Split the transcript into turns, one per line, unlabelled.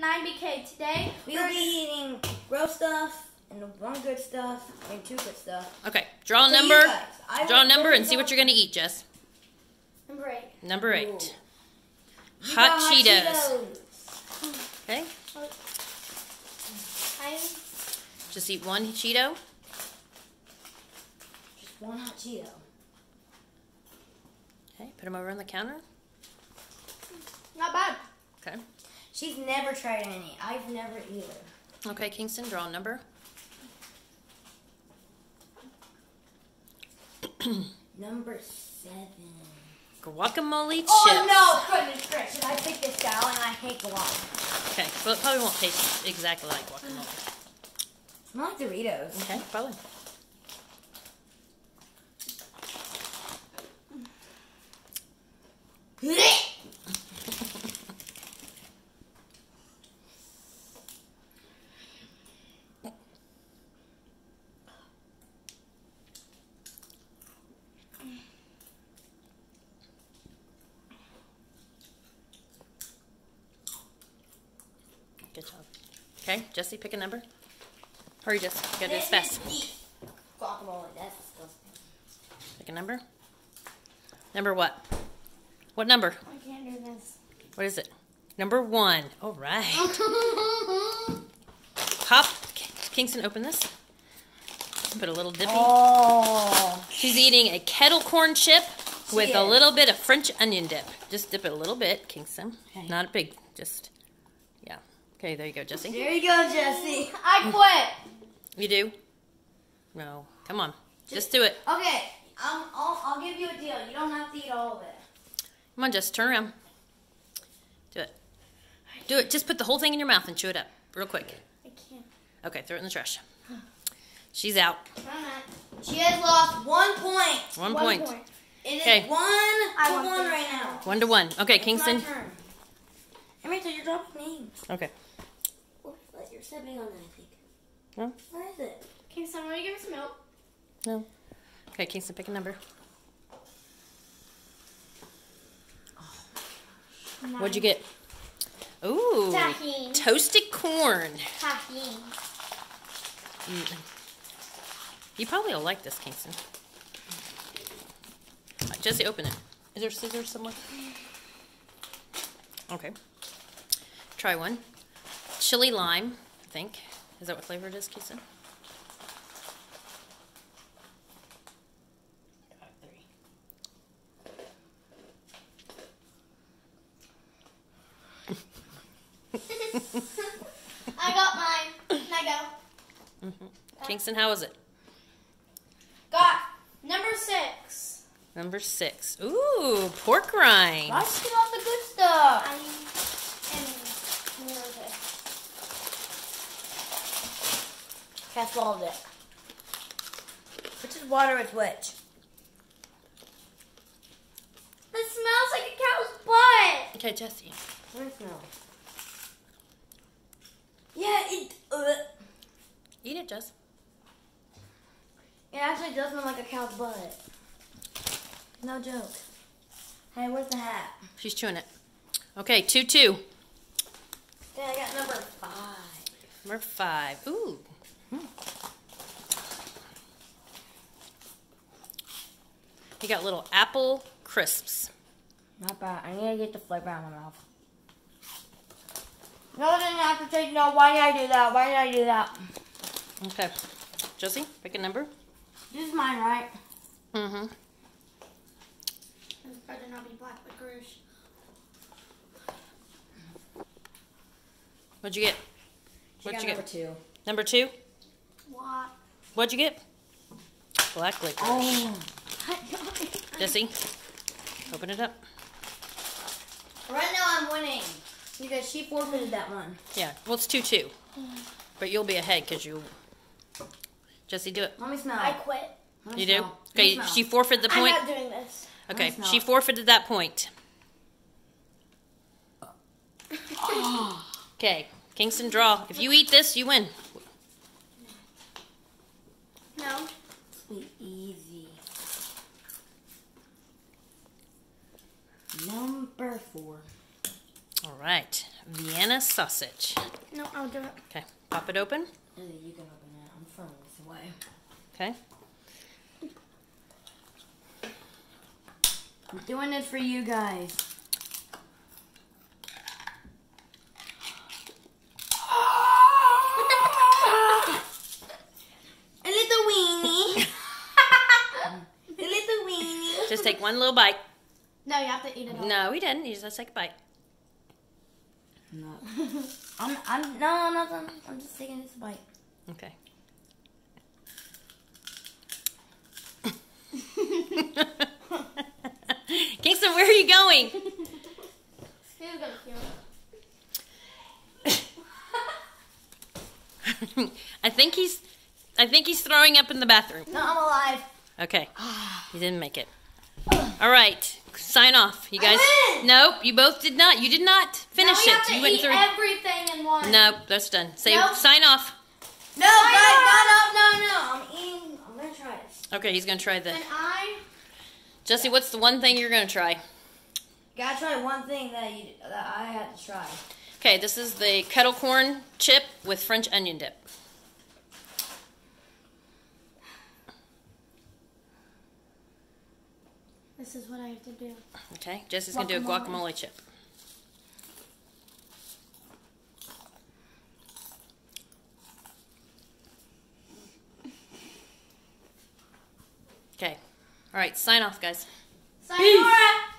9BK. Today
we'll be eating gross stuff and one good stuff and two good stuff.
Okay, draw a number. Draw a number and see what you're gonna eat, Jess.
Number 8.
Number 8.
Ooh.
Hot Cheetos. Okay. Just eat one Cheeto.
Just one hot Cheeto.
Okay, put them over on the counter.
Not bad.
Okay.
She's never tried any. I've never either.
Okay, Kingston, draw a number.
Number 7.
Guacamole chips.
Oh no, goodness gracious. I picked this down and I hate guacamole.
Okay, well it probably won't taste exactly like guacamole.
Smell like Doritos.
Okay, probably. Good job. Okay, Jesse, pick a number. Hurry, Jesse. You gotta do this fast.
Guacamole, that's disgusting.
Pick a number. Number what? What number?
I can't do this.
What is it? Number 1. All right. Pop. Kingston, open this. Put a little dippy.
Oh.
She's eating a kettle corn chip with
She
a
is.
little bit of French onion dip. Just dip it a little bit, Kingston.
Okay.
Not a big, just, yeah. Okay, there you go, Jesse.
There you go, Jesse.
I quit.
You do? No. Come on. Just do it.
Okay, I'll give you a deal. You don't have to eat all of it.
Come on, Jess. Turn around. Do it. Do it. Just put the whole thing in your mouth and chew it up real quick.
I can't.
Okay, throw it in the trash. She's out.
She has lost 1 point.
1 point.
It is
Okay.
1 to 1 right now.
1 to 1. Okay, Kingston.
It's my turn. Amrita, you're dropping names.
Okay.
You're stepping on that, I think.
No?
Where is it?
Okay, someone give us milk.
No. Okay, Kingston, pick a number. What'd you get? Ooh.
Tahini.
Toasted corn.
Tahini.
You probably will like this, Kingston. Jesse, open it. Is there scissors somewhere? Okay. Try one. Chili lime, I think. Is that what flavor it is, Kingston?
I got mine. I go.
Kingston, how is it?
Got number 6.
Number 6. Ooh, pork rinds.
Let's get all the good stuff.
I am nervous.
Cat swallowed it. Which is water with which?
It smells like a cow's butt.
Okay, Jesse.
Where's it smell? Yeah, it.
Eat it, Jess.
It actually does smell like a cow's butt. No joke. Hey, where's the hat?
She's chewing it. Okay, 2-2.
Yeah, I got number 5.
Number 5. Ooh. You got little apple crisps.
Not bad. I need to get the flavor out of my mouth. No, I didn't have to take. No, why did I do that? Why did I do that?
Okay. Josie, pick a number.
This is mine, right?
Mm-hmm.
This better not be black licorice.
What'd you get?
She
What'd
got
you
number
get?
2.
Number 2?
What?
What'd you get? Black licorice.
Oh.
Jesse, open it up.
Right now I'm winning because she forfeited that one.
Yeah, well, it's 2-2. But you'll be ahead because you... Jesse, do it.
Let me smell.
I quit.
Let me
You do?
smell. Let me
Okay,
smell.
she forfeited the
I'm
point.
not doing this.
Okay,
Let me
she
smell.
forfeited that point. Okay, Kingston, draw. If you eat this, you win.
No.
Sweet, easy. Number 4.
All right, Vienna sausage.
No, I'll do it.
Okay, pop it open.
You can open it. I'm throwing this away.
Okay.
I'm doing it for you guys. A little weenie. A little weenie.
Just take one little bite.
No, you have to eat it all.
No, we didn't. You just take a bite.
No. I'm just taking this bite.
Okay. Kingston, where are you going?
Steve's gonna kill it.
I think he's throwing up in the bathroom.
No, I'm alive.
Okay. You didn't make it. All right. Sign off. You guys.
I win!
Nope, you both did not. You did not finish
Now we
it.
have to
You went
eat
through.
everything in one.
Nope, that's done. Say
Nope.
sign off.
No, guys, no. I'm eating. I'm gonna try this.
Okay, he's gonna try the.
And I.
Jesse, what's the one thing you're gonna try?
Gotta try one thing that I had to try.
Okay, this is the kettle corn chip with French onion dip.
This is what I have to do.
Okay, Jesse's gonna do a guacamole chip. Okay. All right, sign off, guys.
Sayonara.